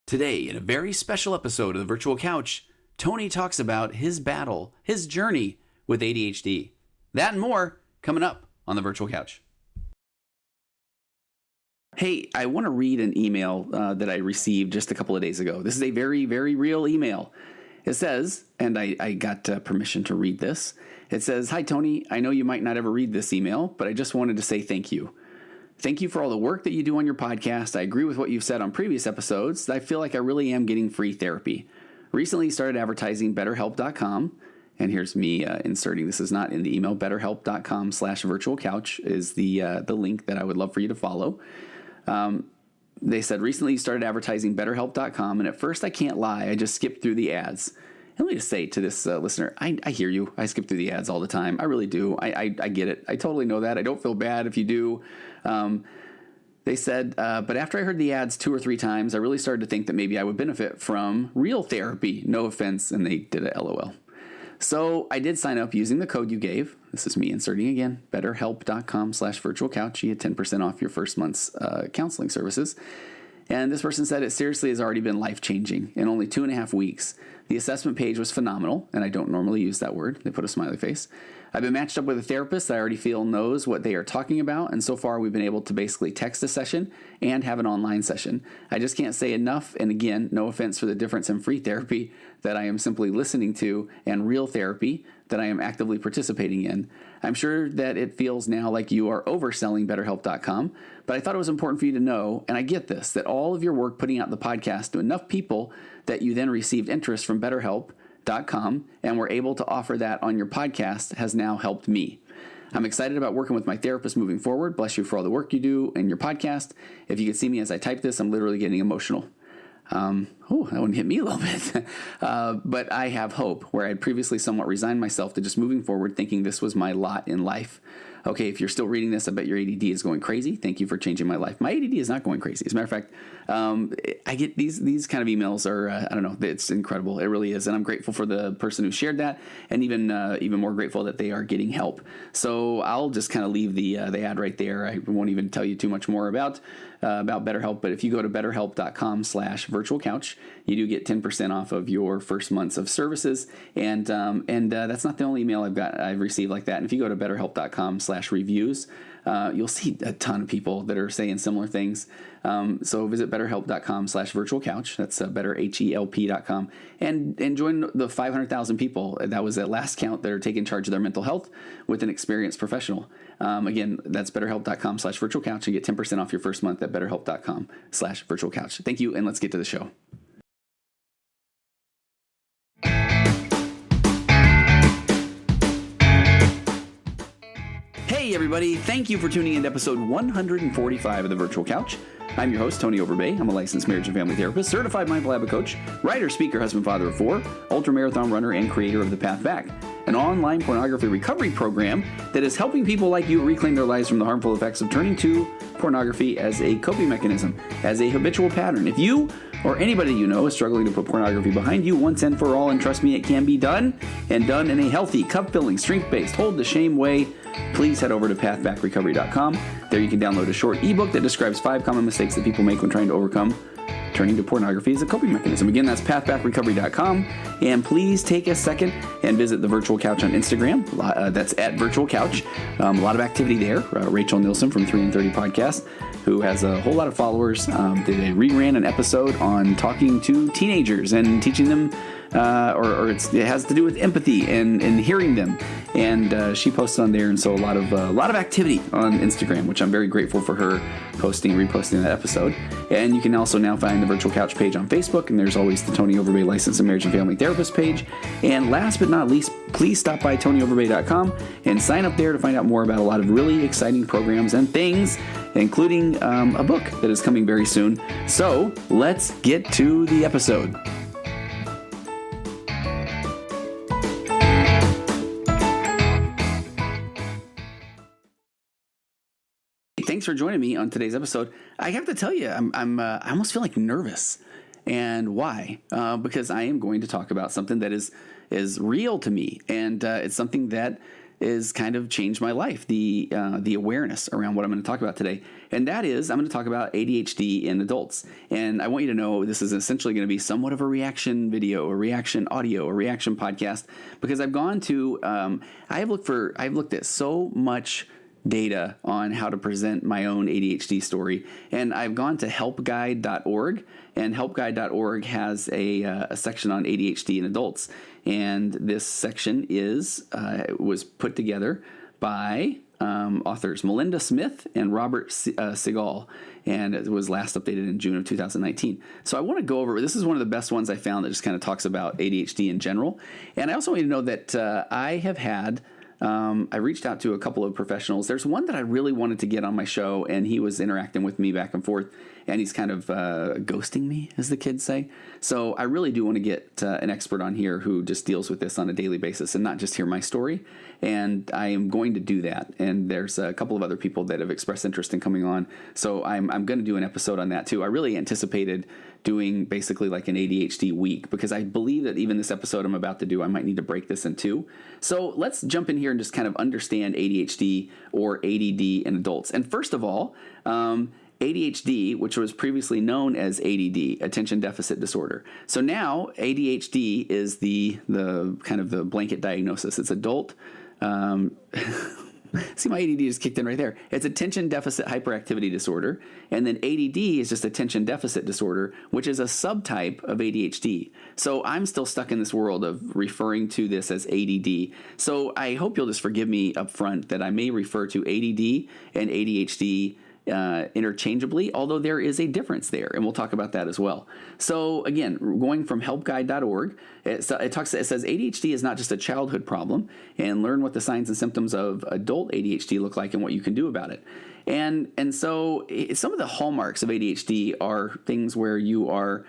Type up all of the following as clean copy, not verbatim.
Today, in a very special episode of the Virtual Couch, Tony talks about his battle, his journey with ADHD. That and more coming up on the Virtual Couch. Hey, I want to read an email that I received just a couple of days ago. This is a very, very real email. It says, and I got permission to read this. It says, "Hi, Tony. I know you might not ever read this email, but I just wanted to say thank you. Thank you for all the work that you do on your podcast. I agree with what you've said on previous episodes. I feel like I really am getting free therapy. Recently started advertising BetterHelp.com." And here's me inserting, this is not in the email, BetterHelp.com/virtualcouch is the link that I would love for you to follow. They said, "Recently started advertising BetterHelp.com, and at first, I can't lie, I just skipped through the ads." And let me just say to this listener, I hear you. I skip through the ads all the time. I really do. I get it. I totally know that. I don't feel bad if you do. They said, "But after I heard the ads 2 or 3 times, I really started to think that maybe I would benefit from real therapy. No offense." And they did a LOL. "So I did sign up using the code you gave." This is me inserting again, BetterHelp.com/virtualcouch. You get 10% off your first month's counseling services. And this person said, "It seriously has already been life-changing in only 2.5 weeks. The assessment page was phenomenal," and I don't normally use that word. They put a smiley face. "I've been matched up with a therapist that I already feel knows what they are talking about, and so far we've been able to basically text a session and have an online session. I just can't say enough, and again, no offense for the difference in free therapy that I am simply listening to and real therapy that I am actively participating in. I'm sure that it feels now like you are overselling BetterHelp.com, but I thought it was important for you to know, and I get this, that all of your work putting out the podcast to enough people that you then received interest from BetterHelp.com and were able to offer that on your podcast has now helped me. I'm excited about working with my therapist moving forward. Bless you for all the work you do in your podcast. If you could see me as I type this, I'm literally getting emotional." That one hit me a little bit. "But I have hope, where I had previously somewhat resigned myself to just moving forward thinking this was my lot in life." Okay, if you're still reading this, I bet your ADD is going crazy. Thank you for changing my life. My ADD is not going crazy. As a matter of fact, I get these kind of emails are, I don't know, it's incredible. It really is. And I'm grateful for the person who shared that, and even more grateful that they are getting help. So I'll just kind of leave the ad right there. I won't even tell you too much more about BetterHelp, but if you go to BetterHelp.com/virtualcouch, you do get 10% off of your first months of services. And that's not the only email I've received like that. And if you go to BetterHelp.com/reviews, you'll see a ton of people that are saying similar things. So visit BetterHelp.com/virtualcouch. That's BetterHelp.com, and join the 500,000 people. That was at last count that are taking charge of their mental health with an experienced professional. Again, that's BetterHelp.com/virtualcouch. You get 10% off your first month at BetterHelp.com/virtualcouch. Thank you, and let's get to the show. Hey everybody, thank you for tuning in to episode 145 of the Virtual Couch. I'm your host, Tony Overbay. I'm a licensed marriage and family therapist, certified mindful habit coach, writer, speaker, husband, father of 4, ultramarathon runner, and creator of The Path Back, an online pornography recovery program that is helping people like you reclaim their lives from the harmful effects of turning to pornography as a coping mechanism, as a habitual pattern. If you or anybody you know is struggling to put pornography behind you once and for all, and trust me, it can be done, and done in a healthy, cup-filling, strength-based, hold-the-shame way, please head over to pathbackrecovery.com. There you can download a short ebook that describes 5 common mistakes that people make when trying to overcome turning to pornography as a coping mechanism. Again, that's pathbackrecovery.com. And please take a second and visit the Virtual Couch on Instagram. That's at Virtual Couch. A lot of activity there. Rachel Nielsen from 3 and 30 Podcast, who has a whole lot of followers, reran an episode on talking to teenagers and teaching them, it has to do with empathy and hearing them. And she posts on there, and so a lot of activity on Instagram, which I'm very grateful for her reposting that episode. And you can also now find the Virtual Couch page on Facebook, and there's always the Tony Overbay Licensed Marriage and Family Therapist page. And last but not least, please stop by TonyOverbay.com and sign up there to find out more about a lot of really exciting programs and things, including a book that is coming very soon. So let's get to the episode. Thanks for joining me on today's episode. I have to tell you, I almost feel like nervous. And why? Because I am going to talk about something that is real to me, and it's something that is kind of changed my life. The awareness around what I'm going to talk about today. And that is, I'm going to talk about ADHD in adults. And I want you to know this is essentially going to be somewhat of a reaction video, a reaction audio, a reaction podcast, because I've gone to, I've looked at so much data on how to present my own ADHD story. And I've gone to helpguide.org, and helpguide.org has a section on ADHD in adults. And this section was put together by authors Melinda Smith and Robert Segal, and it was last updated in June of 2019. So I want to go over, this is one of the best ones I found that just kind of talks about ADHD in general. And I also want you to know that I have had I reached out to a couple of professionals. There's one that I really wanted to get on my show, and he was interacting with me back and forth, and he's kind of ghosting me, as the kids say. So I really do want to get an expert on here who just deals with this on a daily basis and not just hear my story. And I am going to do that. And there's a couple of other people that have expressed interest in coming on. So I'm going to do an episode on that too. I really anticipated doing basically like an ADHD week, because I believe that even this episode I'm about to do, I might need to break this in two. So let's jump in here and just kind of understand ADHD or ADD in adults. And first of all, ADHD, which was previously known as ADD, attention deficit disorder. So now ADHD is the kind of the blanket diagnosis. It's adult. See, my ADD just kicked in right there. It's attention deficit hyperactivity disorder. And then ADD is just attention deficit disorder, which is a subtype of ADHD. So I'm still stuck in this world of referring to this as ADD. So I hope you'll just forgive me up front that I may refer to ADD and ADHD interchangeably, although there is a difference there, and we'll talk about that as well. So again, going from helpguide.org, it says ADHD is not just a childhood problem, and learn what the signs and symptoms of adult ADHD look like and what you can do about it. And so some of the hallmarks of ADHD are things where you are,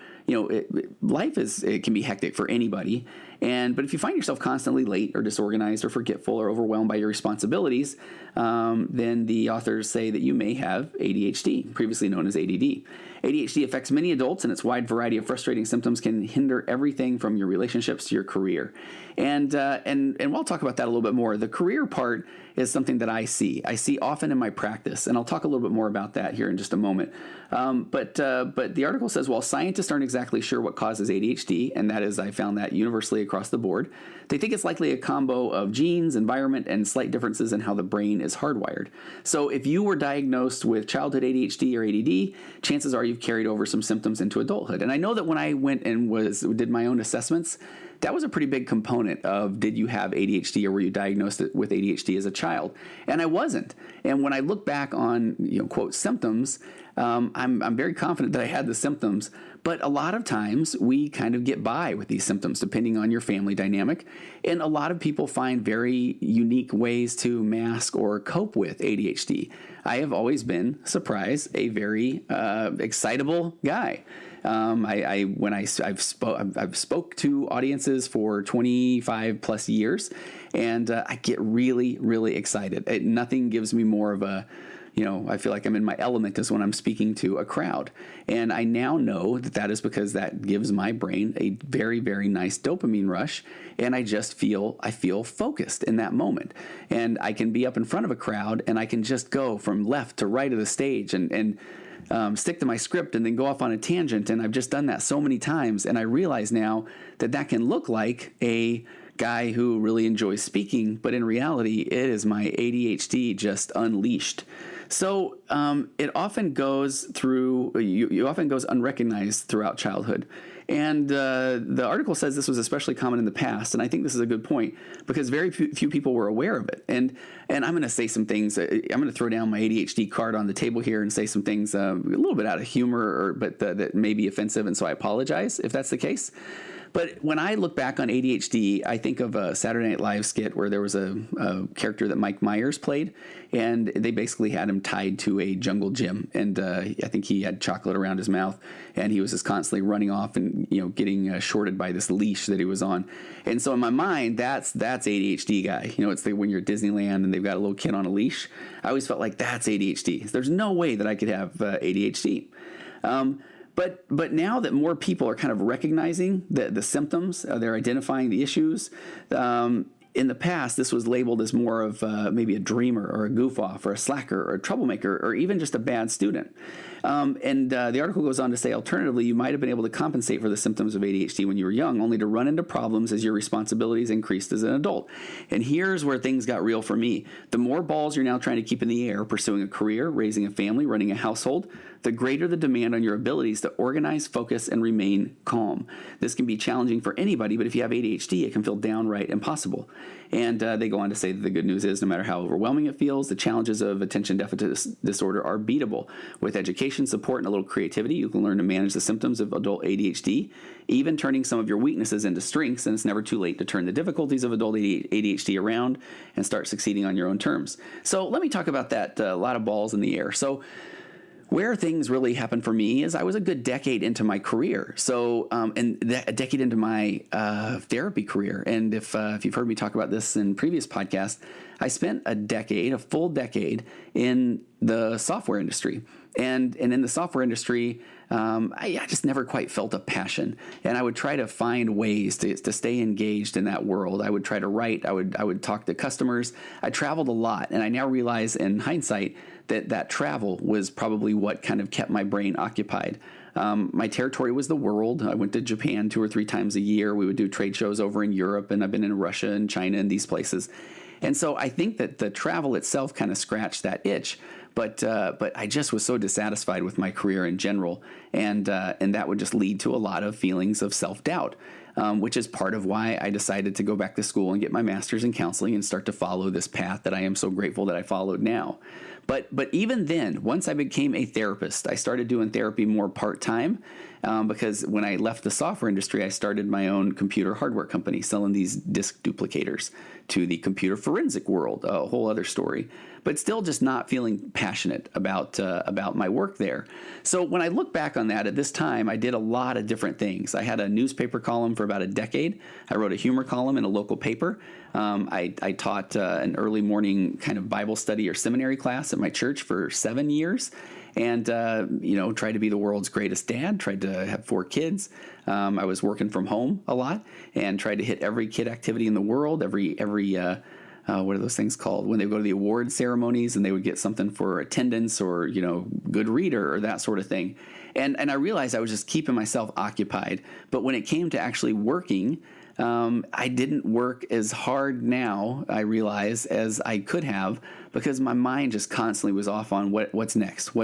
life can be hectic for anybody. But if you find yourself constantly late or disorganized or forgetful or overwhelmed by your responsibilities, then the authors say that you may have ADHD, previously known as ADD. ADHD affects many adults, and its wide variety of frustrating symptoms can hinder everything from your relationships to your career. And we'll talk about that a little bit more. The career part is something that I see often in my practice, and I'll talk a little bit more about that here in just a moment. But the article says, while scientists aren't exactly sure what causes ADHD, and that is, I found that universally across the board, they think it's likely a combo of genes, environment, and slight differences in how the brain is hardwired. So if you were diagnosed with childhood ADHD or ADD, chances are you've carried over some symptoms into adulthood. And I know that when I went and did my own assessments, that was a pretty big component of, did you have ADHD or were you diagnosed with ADHD as a child? And I wasn't. And when I look back on, quote, symptoms, I'm very confident that I had the symptoms, but a lot of times we kind of get by with these symptoms depending on your family dynamic. And a lot of people find very unique ways to mask or cope with ADHD. I have always been, surprise, a very excitable guy. I've spoke to audiences for 25 plus years, and I get really, really excited. Nothing gives me more of a, I feel like I'm in my element is when I'm speaking to a crowd. And I now know that is because that gives my brain a very, very nice dopamine rush. And I feel focused in that moment. And I can be up in front of a crowd and I can just go from left to right of the stage and stick to my script and then go off on a tangent. And I've just done that so many times. And I realize now that can look like a guy who really enjoys speaking, but in reality, it is my ADHD just unleashed. So it often goes unrecognized throughout childhood. And the article says this was especially common in the past, and I think this is a good point because very few people were aware of it. And I'm going to say some things. I'm going to throw down my ADHD card on the table here and say some things a little bit out of humor, but that may be offensive, and so I apologize if that's the case. But when I look back on ADHD, I think of a Saturday Night Live skit where there was a character that Mike Myers played, and they basically had him tied to a jungle gym. And I think he had chocolate around his mouth, and he was just constantly running off and getting shorted by this leash that he was on. And so in my mind, that's ADHD guy. It's when you're at Disneyland and they've got a little kid on a leash. I always felt like that's ADHD. There's no way that I could have ADHD. But now that more people are kind of recognizing the symptoms, they're identifying the issues, in the past, this was labeled as more of maybe a dreamer or a goof off or a slacker or a troublemaker or even just a bad student. The article goes on to say, alternatively, you might have been able to compensate for the symptoms of ADHD when you were young, only to run into problems as your responsibilities increased as an adult. And here's where things got real for me. The more balls you're now trying to keep in the air, pursuing a career, raising a family, running a household, the greater the demand on your abilities to organize, focus, and remain calm. This can be challenging for anybody, but if you have ADHD, it can feel downright impossible. And they go on to say that the good news is no matter how overwhelming it feels, the challenges of attention deficit disorder are beatable. With education, support, and a little creativity, you can learn to manage the symptoms of adult ADHD, even turning some of your weaknesses into strengths, and it's never too late to turn the difficulties of adult ADHD around and start succeeding on your own terms. So let me talk about that, a lot of balls in the air. So where things really happened for me is I was a good decade into my career. So, a decade into my therapy career. And if you've heard me talk about this in previous podcasts, I spent a full decade in the software industry. And in the software industry, I just never quite felt a passion. And I would try to find ways to stay engaged in that world. I would try to write. I would talk to customers. I traveled a lot. And I now realize in hindsight that travel was probably what kind of kept my brain occupied. My territory was the world. I went to Japan 2 or 3 times a year. We would do trade shows over in Europe, and I've been in Russia and China and these places. And so I think that the travel itself kind of scratched that itch, but I just was so dissatisfied with my career in general, and that would just lead to a lot of feelings of self-doubt, which is part of why I decided to go back to school and get my master's in counseling and start to follow this path that I am so grateful that I followed now. But even then, once I became a therapist, I started doing therapy more part-time because when I left the software industry, I started my own computer hardware company selling these disk duplicators to the computer forensic world, a whole other story, but still just not feeling passionate about my work there. So when I look back on that, at this time, I did a lot of different things. I had a newspaper column for about a decade. I wrote a humor column in a local paper. I taught an early morning kind of Bible study or seminary class at my church for 7 years, and tried to be the world's greatest dad. Tried to have 4 kids. I was working from home a lot and tried to hit every kid activity in the world. Every what are those things called when they go to the award ceremonies and they would get something for attendance or good reader or that sort of thing. And I realized I was just keeping myself occupied. But when it came to actually working, I didn't work as hard now, I realize, as I could have, because my mind just constantly was off on what's next.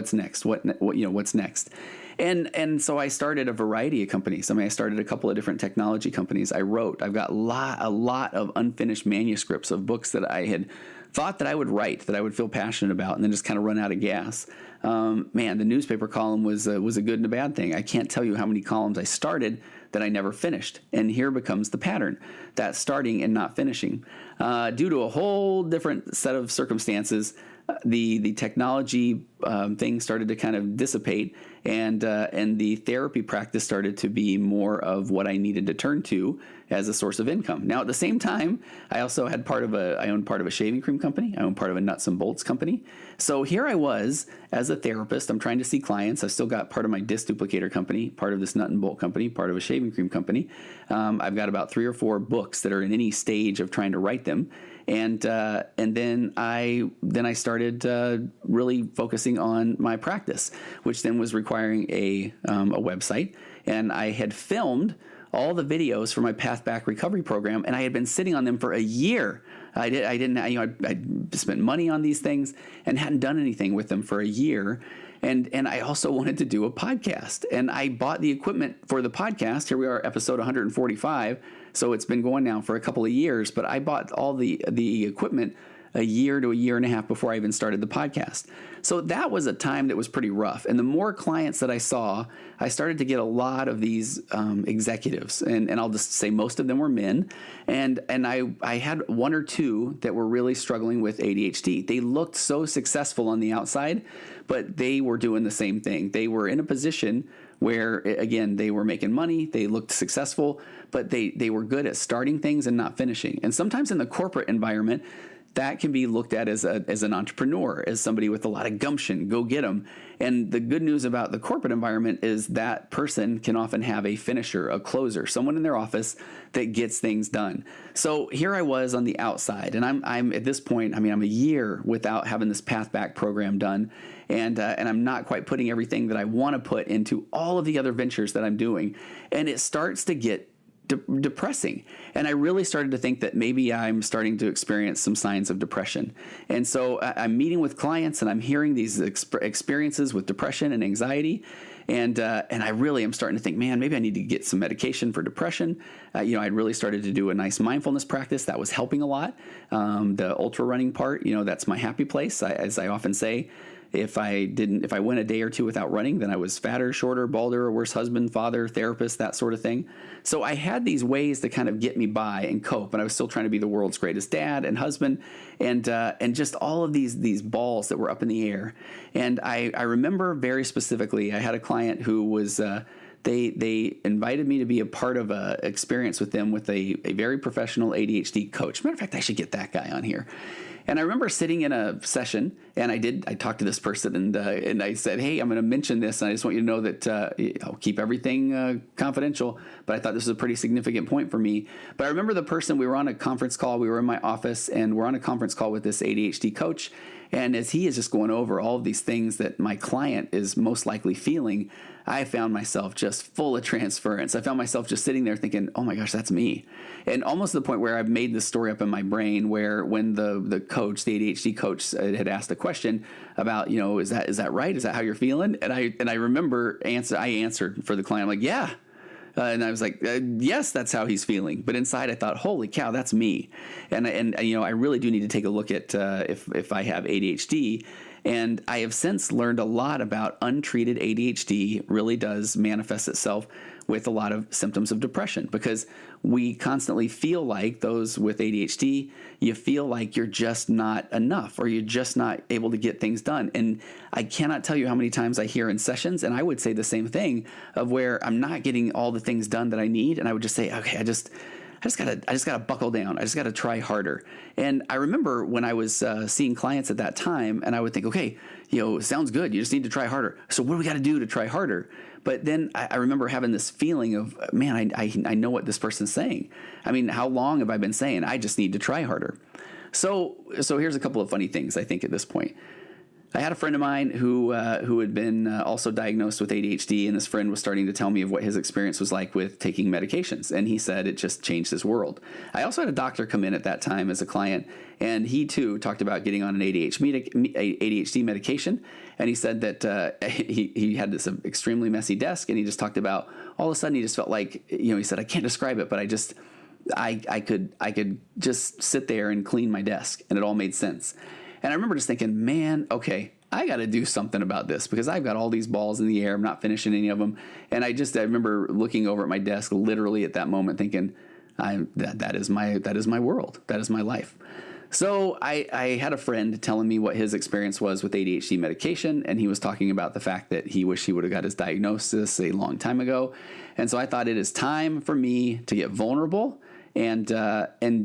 And so I started a variety of companies. I started a couple of different technology companies. I've got a lot of unfinished manuscripts of books that I had thought that I would write, that I would feel passionate about, and then just kind of run out of gas. The newspaper column was a good and a bad thing. I can't tell you how many columns I started that I never finished. And here becomes the pattern, that starting and not finishing. Due to a whole different set of circumstances, the technology thing started to kind of dissipate, and the therapy practice started to be more of what I needed to turn to as a source of income. Now, at the same time, I also had I owned part of a shaving cream company. I owned part of a nuts and bolts company. So here I was as a therapist. I'm trying to see clients. I still got part of my disc duplicator company, part of this nut and bolt company, part of a shaving cream company. I've got about 3 or 4 books that are in any stage of trying to write them. And then I started really focusing on my practice, which then was requiring a website. And I had filmed all the videos for my Path Back recovery program, and I had been sitting on them for a year. I spent money on these things and hadn't done anything with them for a year. And I also wanted to do a podcast, and I bought the equipment for the podcast. Here we are, episode 145. So it's been going now for a couple of years, but I bought all the equipment a year to a year and a half before I even started the podcast. So that was a time that was pretty rough. And the more clients that I saw, I started to get a lot of these executives, and I'll just say most of them were men. And I had 1 or 2 that were really struggling with ADHD. They looked so successful on the outside, but they were doing the same thing. They were in a position where, again, they were making money, they looked successful, but they were good at starting things and not finishing. And sometimes in the corporate environment, that can be looked at as an entrepreneur, as somebody with a lot of gumption. Go get them. And the good news about the corporate environment is that person can often have a finisher, a closer, someone in their office that gets things done. So here I was on the outside, and I'm at this point, I'm a year without having this Path Back program done, and I'm not quite putting everything that I want to put into all of the other ventures that I'm doing, and it starts to get depressing. And I really started to think that maybe I'm starting to experience some signs of depression. And so I'm meeting with clients and I'm hearing these experiences with depression and anxiety. And I really am starting to think, man, maybe I need to get some medication for depression. I'd really started to do a nice mindfulness practice that was helping a lot. The ultra running part, that's my happy place. As I often say, if I went a day or two without running, then I was fatter, shorter, balder, a worse husband, father, therapist, that sort of thing. So I had these ways to kind of get me by and cope, and I was still trying to be the world's greatest dad and husband, and just all of these balls that were up in the air. And I remember very specifically, I had a client who was they invited me to be a part of an experience with them with a very professional ADHD coach. Matter of fact, I should get that guy on here. And I remember sitting in a session, and I talked to this person, and I said, hey, I'm going to mention this, and I just want you to know that I'll keep everything confidential, but I thought this was a pretty significant point for me. But I remember the person, we were on a conference call, we were in my office, and we're on a conference call with this ADHD coach, and as he is just going over all of these things that my client is most likely feeling, I found myself just full of transference. I found myself just sitting there thinking, oh my gosh, that's me. And almost to the point where I've made this story up in my brain where when the coach, the ADHD coach, had asked a question about, is that right? Is that how you're feeling? And I remember I answered for the client. I'm like, yeah. And I was like, yes, that's how he's feeling. But inside I thought, holy cow, that's me. And I really do need to take a look at if I have ADHD. And I have since learned a lot about untreated ADHD really does manifest itself with a lot of symptoms of depression, because we constantly feel like, those with ADHD, you feel like you're just not enough, or you're just not able to get things done. And I cannot tell you how many times I hear in sessions, and I would say the same thing, of where I'm not getting all the things done that I need, and I would just say, okay, I just gotta buckle down. I just gotta try harder. And I remember when I was seeing clients at that time, and I would think, okay, sounds good. You just need to try harder. So what do we got to do to try harder? But then I remember having this feeling of, man, I know what this person's saying. I mean, how long have I been saying I just need to try harder? So here's a couple of funny things I think at this point. I had a friend of mine who had been also diagnosed with ADHD, and this friend was starting to tell me of what his experience was like with taking medications, and he said it just changed his world. I also had a doctor come in at that time as a client, and he too talked about getting on an ADHD medication, and he said that he had this extremely messy desk, and he just talked about all of a sudden he just felt like, he said, I can't describe it, but I could just sit there and clean my desk, and it all made sense. And I remember just thinking, man, okay, I got to do something about this, because I've got all these balls in the air. I'm not finishing any of them. And I remember looking over at my desk literally at that moment thinking, that is my world. That is my life. So I had a friend telling me what his experience was with ADHD medication, and he was talking about the fact that he wished he would have got his diagnosis a long time ago. And so I thought, it is time for me to get vulnerable and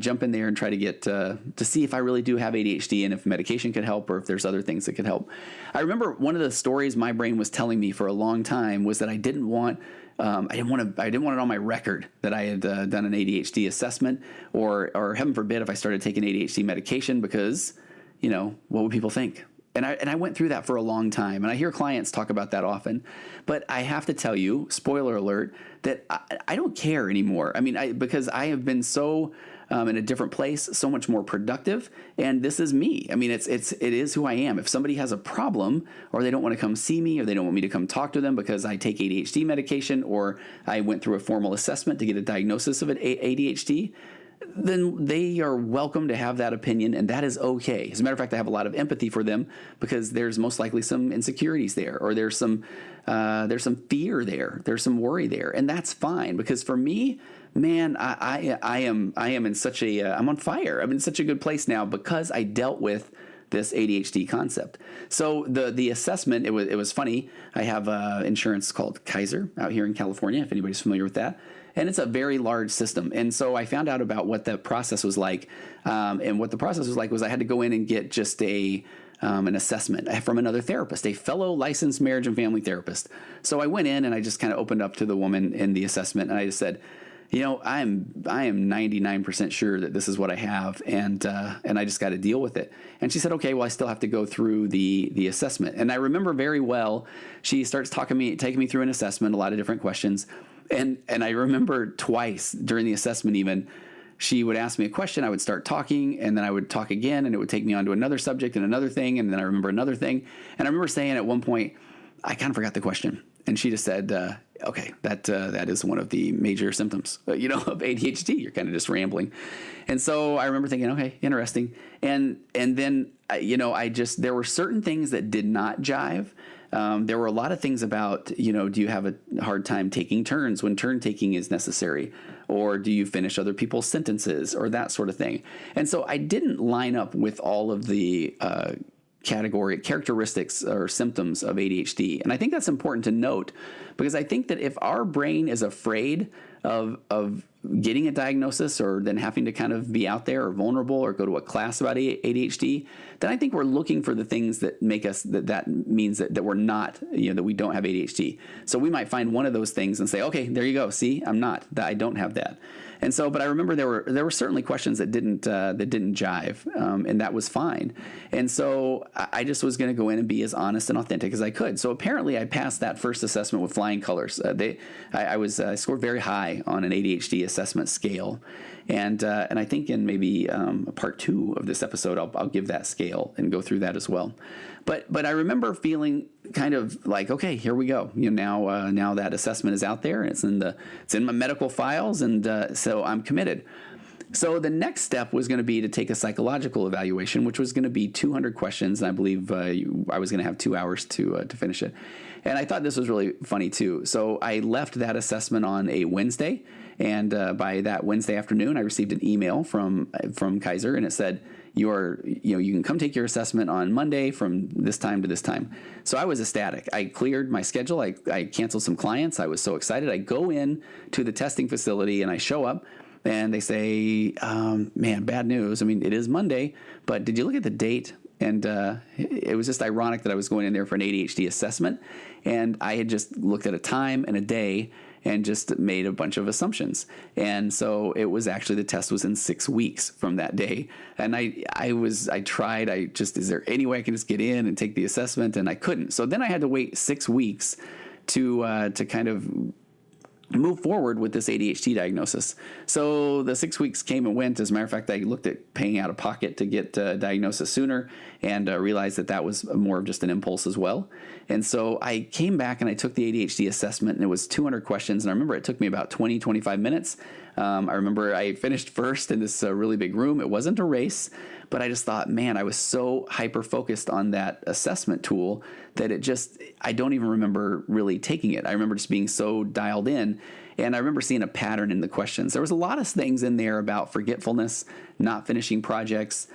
jump in there and try to get to see if I really do have ADHD, and if medication could help, or if there's other things that could help. I remember one of the stories my brain was telling me for a long time was that I didn't want it on my record that I had done an ADHD assessment, or heaven forbid if I started taking ADHD medication, because what would people think? And I went through that for a long time, and I hear clients talk about that often. But I have to tell you, spoiler alert, that I don't care anymore. I mean, because I have been so in a different place, so much more productive, and this is me. I mean, it is who I am. If somebody has a problem, or they don't want to come see me, or they don't want me to come talk to them because I take ADHD medication, or I went through a formal assessment to get a diagnosis of ADHD, then they are welcome to have that opinion, and that is okay. As a matter of fact, I have a lot of empathy for them, because there's most likely some insecurities there, or there's some fear there, there's some worry there, and that's fine. Because for me, man, I am in such a I'm on fire. I'm in such a good place now, because I dealt with this ADHD concept. So the assessment, it was funny. I have insurance called Kaiser out here in California, if anybody's familiar with that. And it's a very large system. And so I found out about what the process was like. And what the process was like was I had to go in and get just an assessment from another therapist, a fellow licensed marriage and family therapist. So I went in and I just kind of opened up to the woman in the assessment, and I just said, I am 99% sure that this is what I have, and I just got to deal with it. And she said, okay, well, I still have to go through the assessment. And I remember very well, she starts taking me through an assessment, a lot of different questions. And I remember twice during the assessment even, she would ask me a question, I would start talking, and then I would talk again, and it would take me on to another subject and another thing, and then I remember another thing. And I remember saying at one point, I kind of forgot the question. And she just said, okay, that is one of the major symptoms, of ADHD. You're kind of just rambling. And so I remember thinking, okay, interesting. And then, there were certain things that did not jive. There were a lot of things about, do you have a hard time taking turns when turn taking is necessary? Or do you finish other people's sentences, or that sort of thing? And so I didn't line up with all of the characteristics or symptoms of ADHD. And I think that's important to note, because I think that if our brain is afraid of getting a diagnosis, or then having to kind of be out there or vulnerable or go to a class about ADHD, then I think we're looking for the things that make us, that means that we're not, that we don't have ADHD. So we might find one of those things and say, okay, there you go. See, I don't have that. And so, but I remember there were certainly questions that didn't jive, and that was fine. And so I just was going to go in and be as honest and authentic as I could. So apparently I passed that first assessment with flying colors. I scored very high on an ADHD assessment scale, and I think in maybe part 2 of this episode I'll give that scale and go through that as well. But I remember feeling kind of like, okay, here we go. Now that assessment is out there, and it's in my medical files, and so I'm committed. So the next step was going to be to take a psychological evaluation, which was going to be 200 questions, and I believe I was going to have 2 hours to finish it. And I thought this was really funny too. So I left that assessment on a Wednesday, and by that Wednesday afternoon, I received an email from Kaiser, and it said, you can come take your assessment on Monday from this time to this time. So I was ecstatic. I cleared my schedule. I canceled some clients. I was so excited. I go in to the testing facility and I show up, and they say, man, bad news. I mean, it is Monday, but did you look at the date? And it was just ironic that I was going in there for an ADHD assessment, and I had just looked at a time and a day and just made a bunch of assumptions. And so it was actually, the test was in 6 weeks from that day. And I tried, is there any way I can just get in and take the assessment? And I couldn't. So then I had to wait 6 weeks to kind of move forward with this ADHD diagnosis. So the 6 weeks came and went. As a matter of fact, I looked at paying out of pocket to get a diagnosis sooner, and realized that was more of just an impulse as well. And so I came back and I took the ADHD assessment, and it was 200 questions. And I remember it took me about 25 minutes. I remember I finished first in this really big room. It wasn't a race, but I just thought, man, I was so hyper-focused on that assessment tool that I don't even remember really taking it. I remember just being so dialed in, and I remember seeing a pattern in the questions. There was a lot of things in there about forgetfulness, not finishing projects,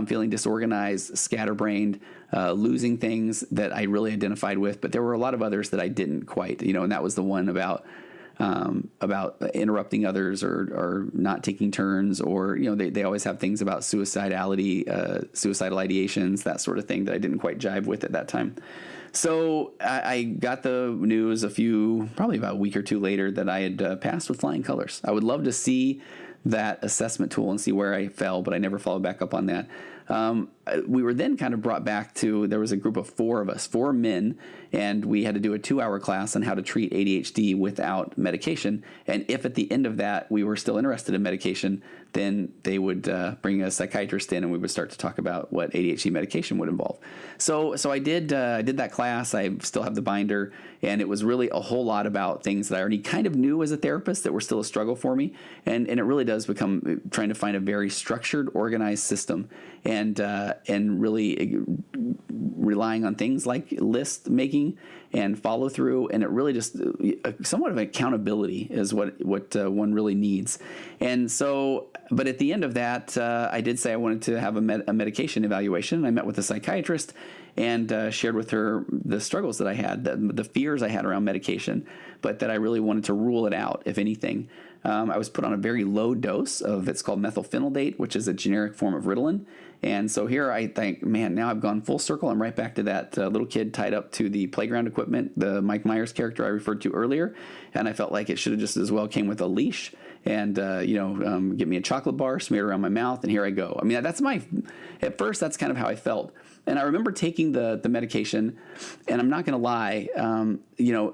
feeling disorganized, scatterbrained, losing things that I really identified with, but there were a lot of others that I didn't quite, and that was the one about interrupting others, or not taking turns, or they always have things about suicidality, suicidal ideations, that sort of thing that I didn't quite jive with at that time. So I got the news probably about a week or two later, that I had passed with flying colors. I would love to see that assessment tool and see where I fell, but I never followed back up on that. We were then kind of brought back to, there was a group of 4 of us, 4 men, and we had to do a 2-hour class on how to treat ADHD without medication. And if at the end of that we were still interested in medication, then they would bring a psychiatrist in, and we would start to talk about what ADHD medication would involve. So I did that class. I still have the binder, and it was really a whole lot about things that I already kind of knew as a therapist that were still a struggle for me. And it really does become trying to find a very structured, organized system, and really relying on things like list making and follow through, and it really just somewhat of accountability is what one really needs. And so, but at the end of that, I did say I wanted to have a medication evaluation. I met with a psychiatrist and shared with her the struggles that I had, the fears I had around medication, but that I really wanted to rule it out, if anything. I was put on a very low dose of, it's called methylphenidate, which is a generic form of Ritalin. And so here I think, man, now I've gone full circle. I'm right back to that little kid tied up to the playground equipment, the Mike Myers character I referred to earlier. And I felt like it should have just as well came with a leash and, get me a chocolate bar, smear it around my mouth, and here I go. I mean, at first, that's kind of how I felt. And I remember taking the medication, and I'm not going to lie,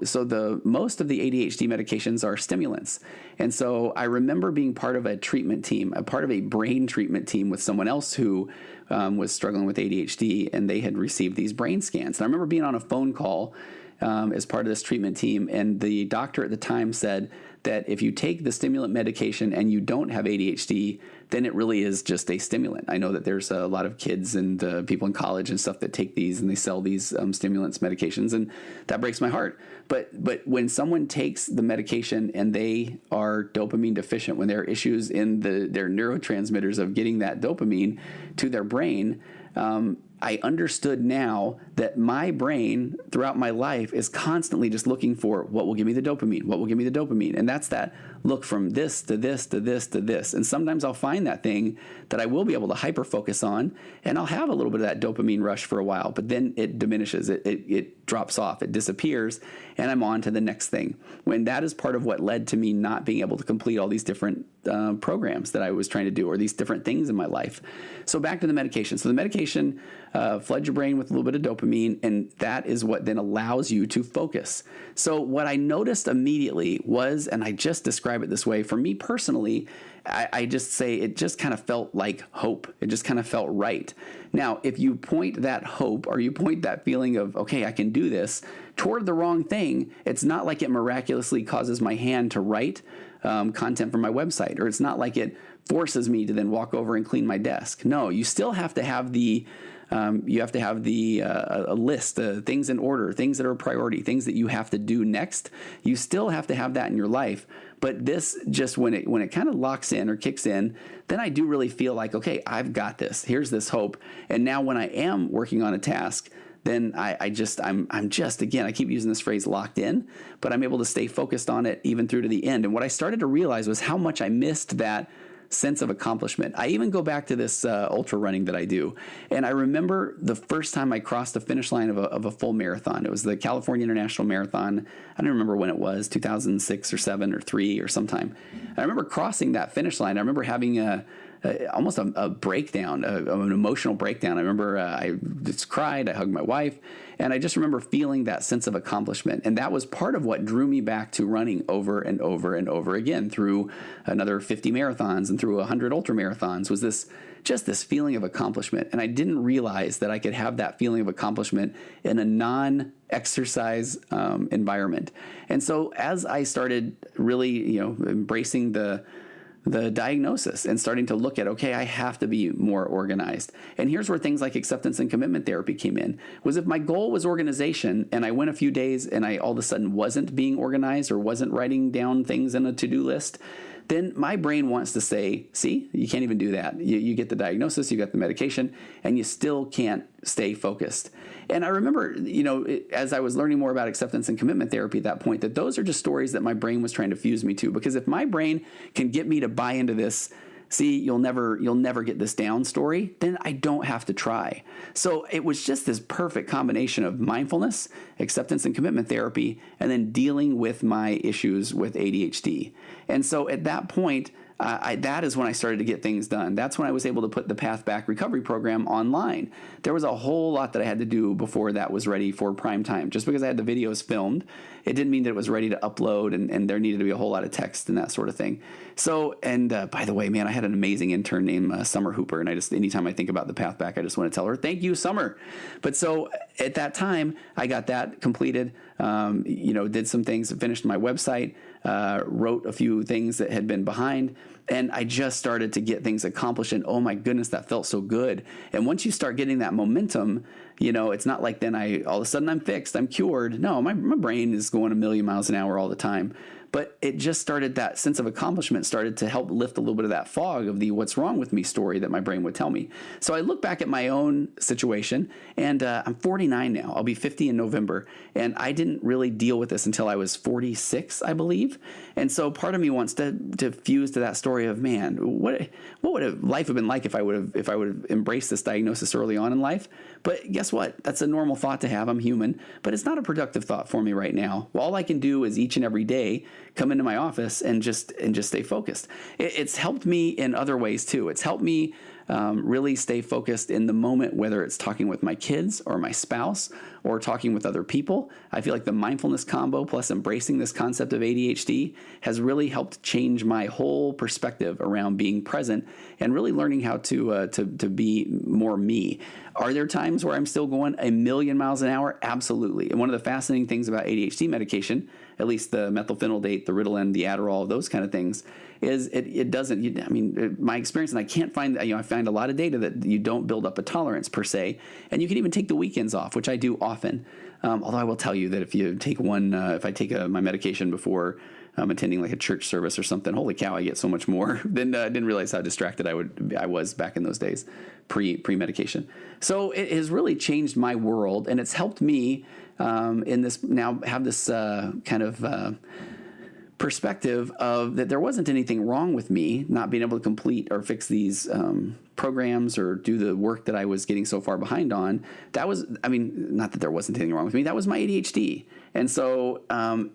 so most of the ADHD medications are stimulants. And so I remember being part of a treatment team, a part of a brain treatment team with someone else who was struggling with ADHD, and they had received these brain scans. And I remember being on a phone call as part of this treatment team, and the doctor at the time said that if you take the stimulant medication and you don't have ADHD, then it really is just a stimulant. I know that there's a lot of kids and people in college and stuff that take these and they sell these stimulants medications, and that breaks my heart. But when someone takes the medication and they are dopamine deficient, when there are issues in their neurotransmitters of getting that dopamine to their brain, I understood now that my brain throughout my life is constantly just looking for what will give me the dopamine, what will give me the dopamine. And that's that look from this to this to this to this. And sometimes I'll find that thing that I will be able to hyper focus on, and I'll have a little bit of that dopamine rush for a while, but then it diminishes, it drops off, it disappears, and I'm on to the next thing. When that is part of what led to me not being able to complete all these different programs that I was trying to do, or these different things in my life. So back to the medication. So the medication flood your brain with a little bit of dopamine, and that is what then allows you to focus. So what I noticed immediately was, and I just describe it this way, for me personally, I just say it just kind of felt like hope. It just kind of felt right. Now, if you point that hope, or you point that feeling of, okay, I can do this, toward the wrong thing, it's not like it miraculously causes my hand to write content for my website, or it's not like it forces me to then walk over and clean my desk. No, you still have to have a list, things in order, things that are a priority, things that you have to do next. You still have to have that in your life. But this just, when it kind of locks in or kicks in, then I do really feel like, okay, I've got this. Here's this hope. And now when I am working on a task, then I'm just, again, I keep using this phrase, locked in, but I'm able to stay focused on it even through to the end. And what I started to realize was how much I missed that sense of accomplishment. I even go back to this ultra running that I do, and I remember the first time I crossed the finish line of a full marathon. It was the California International Marathon. I don't remember when it was, 2006 or 7 or 3 or sometime. I remember crossing that finish line. I remember having almost a breakdown, an emotional breakdown. I remember I just cried, I hugged my wife, and I just remember feeling that sense of accomplishment. And that was part of what drew me back to running over and over and over again through another 50 marathons and through 100 ultra marathons, was this feeling of accomplishment. And I didn't realize that I could have that feeling of accomplishment in a non-exercise environment. And so as I started really, embracing the diagnosis and starting to look at, okay, I have to be more organized. And here's where things like acceptance and commitment therapy came in, was if my goal was organization and I went a few days and I all of a sudden wasn't being organized or wasn't writing down things in a to-do list, then my brain wants to say, see, you can't even do that. You get the diagnosis, you got the medication, and you still can't stay focused. And I remember, as I was learning more about acceptance and commitment therapy at that point, that those are just stories that my brain was trying to fuse me to. Because if my brain can get me to buy into this, see, you'll never get this down story, then I don't have to try. So it was just this perfect combination of mindfulness, acceptance and commitment therapy, and then dealing with my issues with ADHD. And so at that point, that is when I started to get things done. That's when I was able to put the Path Back recovery program online. There was a whole lot that I had to do before that was ready for prime time, just because I had the videos filmed it didn't mean that it was ready to upload, and there needed to be a whole lot of text and that sort of thing. So, and by the way, man, I had an amazing intern named Summer Hooper, and anytime I think about the path back, I just want to tell her, thank you, Summer. But so at that time, I got that completed, did some things, finished my website, wrote a few things that had been behind, and I just started to get things accomplished, and oh my goodness, that felt so good. And once you start getting that momentum, it's not like then all of a sudden I'm fixed, I'm cured. No, my brain is going a million miles an hour all the time. But it just started, that sense of accomplishment started to help lift a little bit of that fog of the what's wrong with me story that my brain would tell me. So I look back at my own situation, and I'm 49 now. I'll be 50 in November. And I didn't really deal with this until I was 46, I believe. And so part of me wants to fuse to that story of, man, what would life have been like if I would have embraced this diagnosis early on in life? But guess what? That's a normal thought to have. I'm human. But it's not a productive thought for me right now. All I can do is each and every day come into my office and just stay focused. It's helped me in other ways too. It's helped me really stay focused in the moment, whether it's talking with my kids or my spouse or talking with other people. I feel like the mindfulness combo plus embracing this concept of ADHD has really helped change my whole perspective around being present and really learning how to be more me. Are there times where I'm still going a million miles an hour? Absolutely. And one of the fascinating things about ADHD medication, at least the methylphenidate, the Ritalin, the Adderall, those kind of things, is it doesn't, my experience, and I can't find, I find a lot of data that you don't build up a tolerance per se, and you can even take the weekends off, which I do often. Although I will tell you that if you take if I take my medication before attending like a church service or something, holy cow, I get so much more than I didn't realize how distracted I was back in those days pre-medication. So it has really changed my world, and it's helped me in this now have this kind of perspective of that there wasn't anything wrong with me not being able to complete or fix these programs or do the work that I was getting so far behind on. That was, not that there wasn't anything wrong with me, that was my ADHD. And so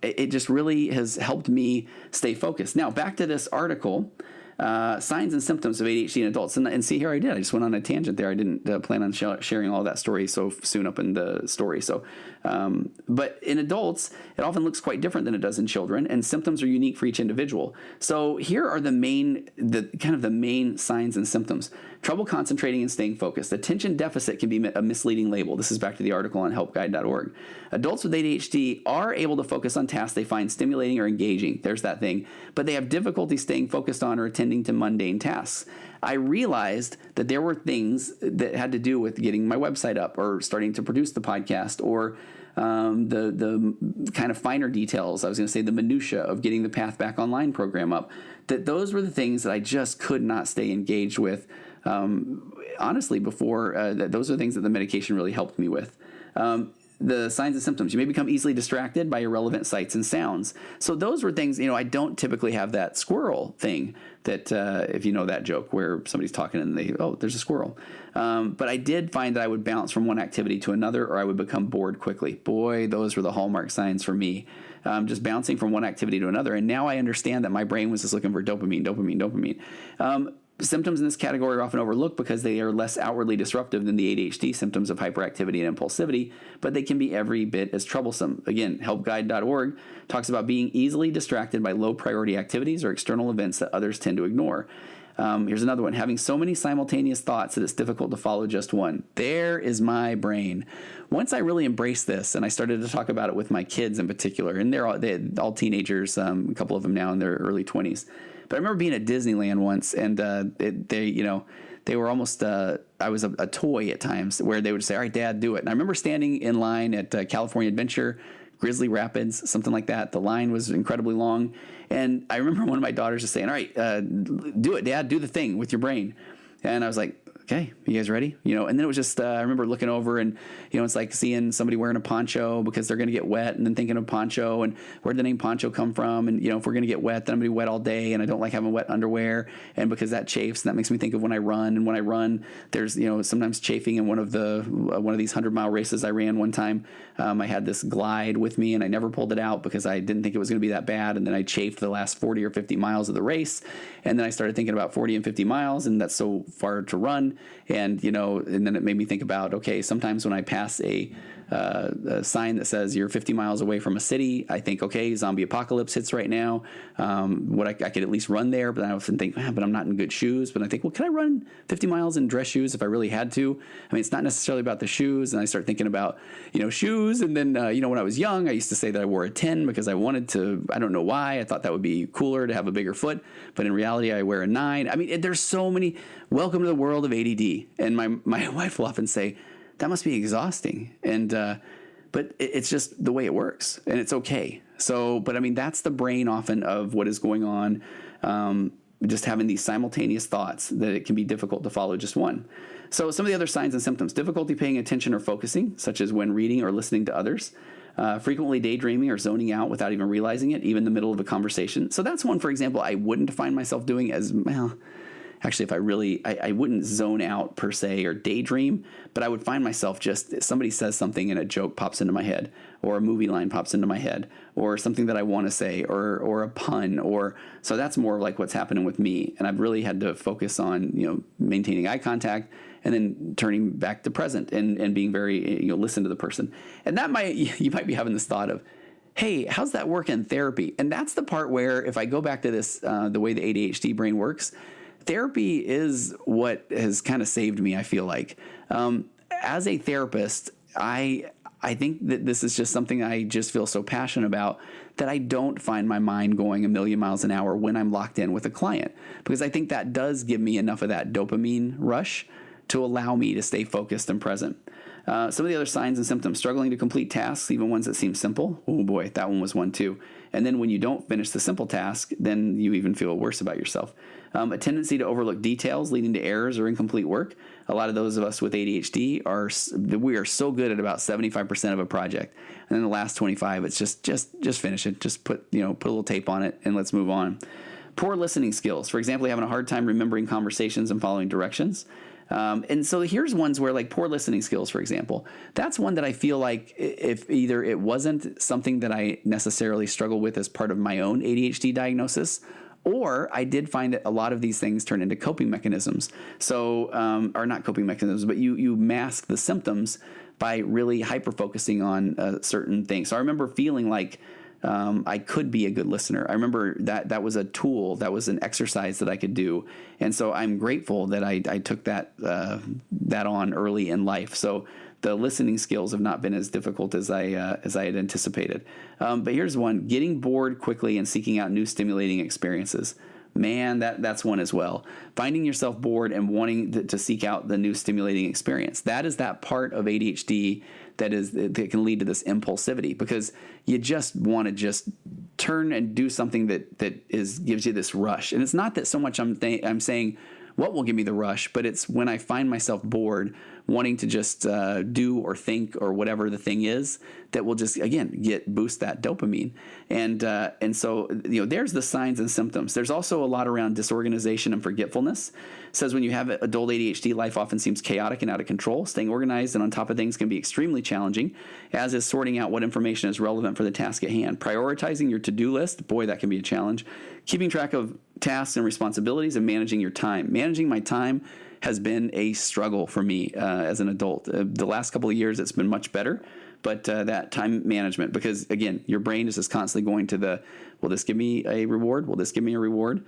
it just really has helped me stay focused. Now, back to this article, signs and symptoms of ADHD in adults. And see, here I did. I just went on a tangent there. I didn't plan on sharing all that story so soon up in the story. So, but in adults, it often looks quite different than it does in children, and symptoms are unique for each individual. So here are the main signs and symptoms. Trouble concentrating and staying focused. Attention deficit can be a misleading label. This is back to the article on helpguide.org. Adults with ADHD are able to focus on tasks they find stimulating or engaging. There's that thing. But they have difficulty staying focused on or attending to mundane tasks. I realized that there were things that had to do with getting my website up or starting to produce the podcast or the kind of finer details. I was going to say the minutia of getting the Path Back Online program up. That those were the things that I just could not stay engaged with. Honestly, before those are the things that the medication really helped me with. The signs and symptoms. You may become easily distracted by irrelevant sights and sounds. So those were things, I don't typically have that squirrel thing that, if you know that joke where somebody's talking and there's a squirrel. But I did find that I would bounce from one activity to another, or I would become bored quickly. Boy, those were the hallmark signs for me. Just bouncing from one activity to another. And now I understand that my brain was just looking for dopamine. Symptoms in this category are often overlooked because they are less outwardly disruptive than the ADHD symptoms of hyperactivity and impulsivity, but they can be every bit as troublesome. Again, helpguide.org talks about being easily distracted by low-priority activities or external events that others tend to ignore. Here's another one. Having so many simultaneous thoughts that it's difficult to follow just one. There is my brain. Once I really embraced this, and I started to talk about it with my kids in particular, and they're all teenagers, a couple of them now in their early 20s. But I remember being at Disneyland once, and they were almost, I was a toy at times where they would say, all right, Dad, do it. And I remember standing in line at California Adventure, Grizzly Rapids, something like that. The line was incredibly long. And I remember one of my daughters just saying, all right, do it, Dad, do the thing with your brain. And I was like, okay, you guys ready? And then it was just, I remember looking over and, it's like seeing somebody wearing a poncho because they're going to get wet, and then thinking of poncho and where'd the name poncho come from? And, if we're going to get wet, then I'm going to be wet all day, and I don't like having wet underwear. And because that chafes, and that makes me think of when I run. And when I run, there's, sometimes chafing in one of these 100-mile races I ran one time. I had this glide with me, and I never pulled it out because I didn't think it was going to be that bad. And then I chafed the last 40 or 50 miles of the race. And then I started thinking about 40 and 50 miles, and that's so far to run. And, and then it made me think about, okay, sometimes when I pass a a sign that says you're 50 miles away from a city, I think, okay, zombie apocalypse hits right now. I could at least run there, but I often think, but I'm not in good shoes. But I think, well, can I run 50 miles in dress shoes if I really had to? I mean, it's not necessarily about the shoes. And I start thinking about, shoes. And then, when I was young, I used to say that I wore a 10 because I wanted to, I don't know why. I thought that would be cooler to have a bigger foot. But in reality, I wear a 9. I mean, there's so many. Welcome to the world of ADD. And my wife will often say, that must be exhausting. And, but it's just the way it works, and it's okay. So, but I mean, that's the brain often of what is going on. Just having these simultaneous thoughts that it can be difficult to follow just one. So some of the other signs and symptoms: difficulty paying attention or focusing, such as when reading or listening to others, frequently daydreaming or zoning out without even realizing it, even in the middle of a conversation. So that's one, for example, I wouldn't find myself doing as well. Actually, if I wouldn't zone out per se or daydream, but I would find myself just, somebody says something and a joke pops into my head, or a movie line pops into my head, or something that I want to say, or a pun, so that's more like what's happening with me. And I've really had to focus on, maintaining eye contact and then turning back to present and being very, listen to the person. And you might be having this thought of, hey, how's that work in therapy? And that's the part where, if I go back to this, the way the ADHD brain works, therapy is what has kind of saved me, I feel like. As a therapist, I think that this is just something I just feel so passionate about, that I don't find my mind going a million miles an hour when I'm locked in with a client, because I think that does give me enough of that dopamine rush to allow me to stay focused and present. Some of the other signs and symptoms: struggling to complete tasks, even ones that seem simple. Oh boy, that one was one too. And then when you don't finish the simple task, then you even feel worse about yourself. A tendency to overlook details, leading to errors or incomplete work. A lot of those of us with ADHD we are so good at about 75% of a project, and then the last 25, it's just finish it. Just put a little tape on it and let's move on. Poor listening skills. For example, having a hard time remembering conversations and following directions. And so here's ones where, like, poor listening skills, for example, that's one that I feel like if either it wasn't something that I necessarily struggle with as part of my own ADHD diagnosis, or I did find that a lot of these things turn into coping mechanisms. So, or not coping mechanisms, but you mask the symptoms by really hyper-focusing on certain things. So I remember feeling like I could be a good listener. I remember that was a tool, that was an exercise that I could do. And so I'm grateful that I took that on early in life. So the listening skills have not been as difficult as I had anticipated. But here's one: getting bored quickly and seeking out new stimulating experiences. Man, that's one as well. Finding yourself bored and wanting to seek out the new stimulating experience. That is that part of ADHD that can lead to this impulsivity, because you just want to just turn and do something that gives you this rush. And it's not that so much I'm saying what will give me the rush, but it's when I find myself bored, wanting to just do or think or whatever the thing is, that will just, again, boost that dopamine. And so, there's the signs and symptoms. There's also a lot around disorganization and forgetfulness. It says when you have adult ADHD, life often seems chaotic and out of control. Staying organized and on top of things can be extremely challenging, as is sorting out what information is relevant for the task at hand. Prioritizing your to-do list, boy, that can be a challenge. Keeping track of tasks and responsibilities, and managing your time. Managing my time has been a struggle for me as an adult. The last couple of years, it's been much better. But that time management, because again, your brain is just constantly going to will this give me a reward? Will this give me a reward?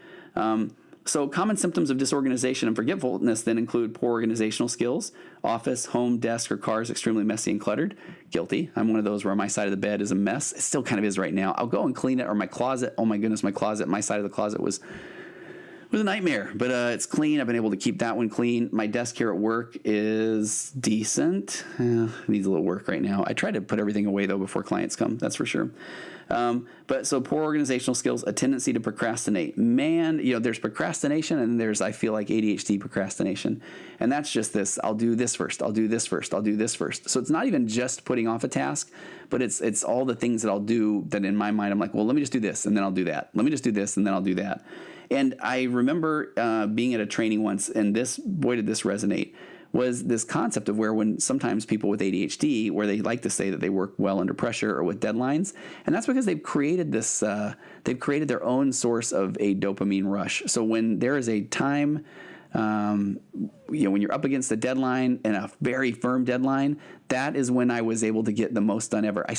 So common symptoms of disorganization and forgetfulness then include poor organizational skills: office, home, desk, or car is extremely messy and cluttered. Guilty. I'm one of those where my side of the bed is a mess. It still kind of is right now. I'll go and clean it. Or my closet. Oh my goodness, my closet. My side of the closet was a nightmare, but it's clean. I've been able to keep that one clean. My desk here at work is decent. Needs a little work right now. I try to put everything away, though, before clients come. That's for sure. But so poor organizational skills, a tendency to procrastinate. Man, there's procrastination, and there's, I feel like, ADHD procrastination. And that's just this: I'll do this first. I'll do this first. I'll do this first. So it's not even just putting off a task, but it's all the things that I'll do that in my mind I'm like, well, let me just do this and then I'll do that. Let me just do this and then I'll do that. And I remember being at a training once, and boy, did this resonate, was this concept of where when sometimes people with ADHD, where they like to say that they work well under pressure or with deadlines, and that's because they've created their own source of a dopamine rush. So when there is a time when you're up against a deadline and a very firm deadline, that is when I was able to get the most done ever. I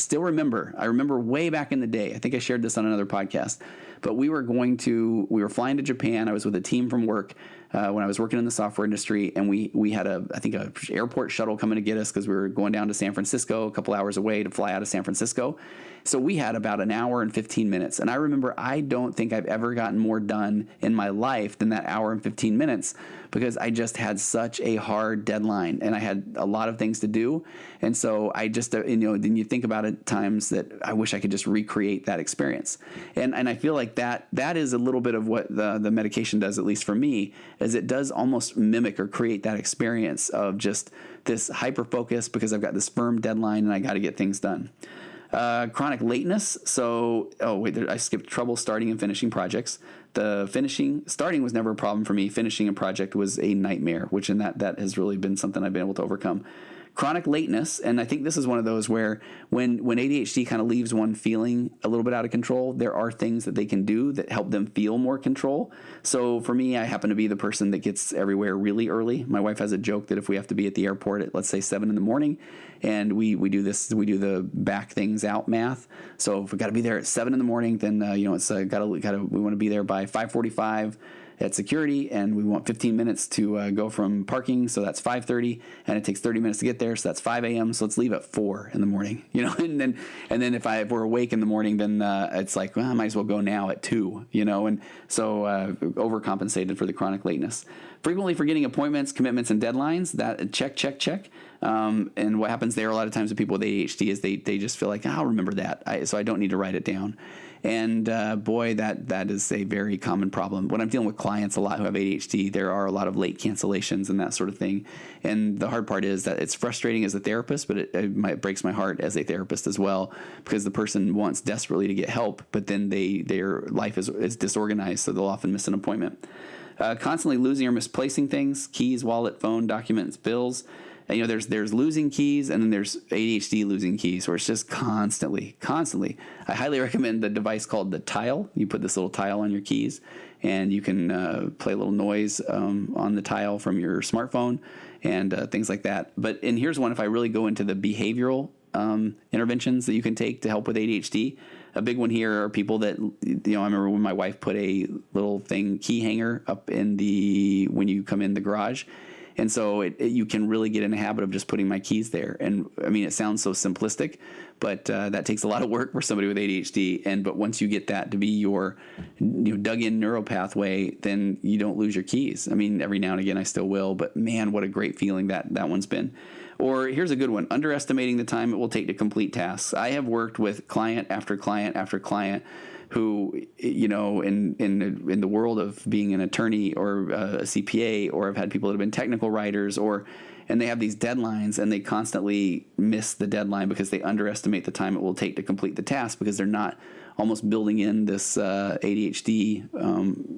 remember way back in the day, I think I shared this on another podcast, but we were flying to Japan. I was with a team from work when I was working in the software industry, and we had a airport shuttle coming to get us because we were going down to San Francisco, a couple hours away to fly out of San Francisco. So we had about an hour and 15 minutes. And I remember, I don't think I've ever gotten more done in my life than that hour and 15 minutes, because I just had such a hard deadline and I had a lot of things to do. And so I just, then you think about it times that I wish I could just recreate that experience. And I feel like that is a little bit of what the medication does, at least for me, is it does almost mimic or create that experience of just this hyper focus because I've got this firm deadline and I got to get things done. Chronic lateness. So, I skipped trouble starting and finishing projects. Starting was never a problem for me. Finishing a project was a nightmare, that has really been something I've been able to overcome. Chronic lateness, and I think this is one of those where when ADHD kind of leaves one feeling a little bit out of control, there are things that they can do that help them feel more control. So for me, I happen to be the person that gets everywhere really early. My wife has a joke that if we have to be at the airport at, let's say, 7 a.m, and we do the back things out math. So if we got to be there at 7 a.m, then we want to be there by 5:45. At security, and we want 15 minutes to go from parking, so that's 5:30, and it takes 30 minutes to get there, so that's 5 a.m. So let's leave at 4 in the morning, and then if we're awake in the morning, then it's like, well, I might as well go now at 2, and so overcompensated for the chronic lateness. Frequently forgetting appointments, commitments, and deadlines. That check. And what happens there a lot of times with people with ADHD is they just feel like, I'll remember that, so I don't need to write it down. And boy, that is a very common problem. When I'm dealing with clients a lot who have ADHD, there are a lot of late cancellations and that sort of thing. And the hard part is that it's frustrating as a therapist, but it breaks my heart as a therapist as well, because the person wants desperately to get help, but then their life is disorganized, so they'll often miss an appointment. Constantly losing or misplacing things: keys, wallet, phone, documents, bills. There's losing keys, and then there's ADHD losing keys, where it's just constantly. I highly recommend the device called the Tile. You put this little tile on your keys, and you can play a little noise on the tile from your smartphone and things like that. And here's one, if I really go into the behavioral interventions that you can take to help with ADHD. A big one here are people that, I remember when my wife put a little key hanger up when you come in the garage. And so you can really get in a habit of just putting my keys there. And I mean, it sounds so simplistic, but that takes a lot of work for somebody with ADHD. But once you get that to be your dug in neural pathway, then you don't lose your keys. I mean, every now and again I still will, but man, what a great feeling that one's been. Or here's a good one: underestimating the time it will take to complete tasks. I have worked with client after client after client who, in the world of being an attorney or a CPA, or I've had people that have been technical writers, and they have these deadlines and they constantly miss the deadline because they underestimate the time it will take to complete the task, because they're not almost building in this ADHD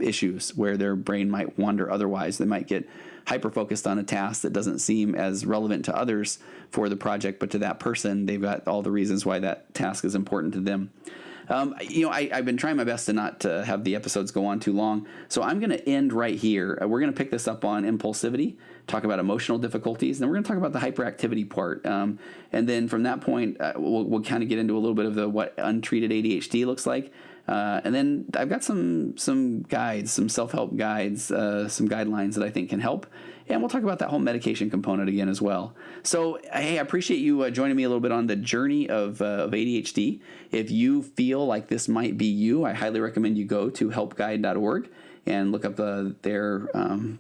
issues where their brain might wander otherwise. They might get hyper-focused on a task that doesn't seem as relevant to others for the project, but to that person, they've got all the reasons why that task is important to them. I've been trying my best to not have the episodes go on too long, so I'm going to end right here. We're going to pick this up on impulsivity, talk about emotional difficulties, and then we're going to talk about the hyperactivity part. And then from that point, we'll kind of get into a little bit of what untreated ADHD looks like. And then I've got some guides, some self-help guides, some guidelines that I think can help. And we'll talk about that whole medication component again as well. So, hey, I appreciate you joining me a little bit on the journey of ADHD. If you feel like this might be you, I highly recommend you go to helpguide.org and look up their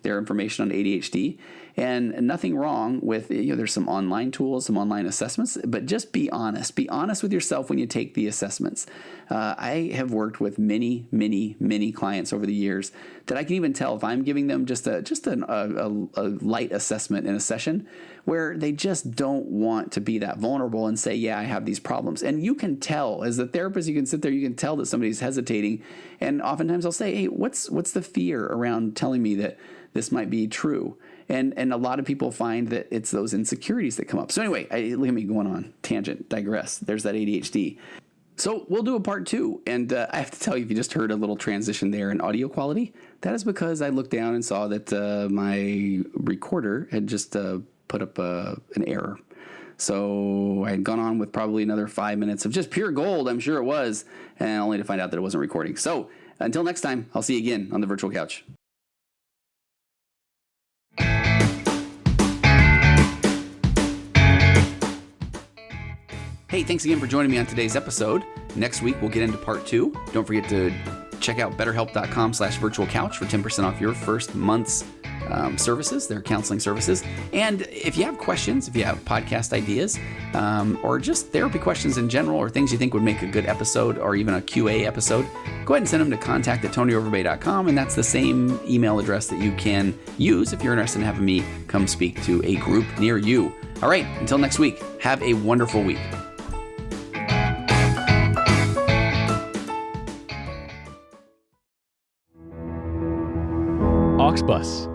information on ADHD. And nothing wrong with, there's some online tools, some online assessments, but just be honest. Be honest with yourself when you take the assessments. I have worked with many, many, many clients over the years that I can even tell if I'm giving them just a light assessment in a session where they just don't want to be that vulnerable and say, yeah, I have these problems. And you can tell, as a therapist, you can sit there, you can tell that somebody's hesitating. And oftentimes I'll say, hey, what's the fear around telling me that this might be true? And a lot of people find that it's those insecurities that come up. So anyway, look at me going on tangent, digress. There's that ADHD. So we'll do a part 2. And I have to tell you, if you just heard a little transition there in audio quality, that is because I looked down and saw that my recorder had just put up an error. So I had gone on with probably another 5 minutes of just pure gold, I'm sure it was, and only to find out that it wasn't recording. So until next time, I'll see you again on the virtual couch. Hey, thanks again for joining me on today's episode. Next week, we'll get into part 2. Don't forget to check out betterhelp.com/virtualcouch for 10% off your first month's services, their counseling services. And if you have questions, if you have podcast ideas, or just therapy questions in general, or things you think would make a good episode, or even a QA episode, go ahead and send them to contact@tonyoverbay.com. And that's the same email address that you can use if you're interested in having me come speak to a group near you. All right, until next week, have a wonderful week. Oxbus.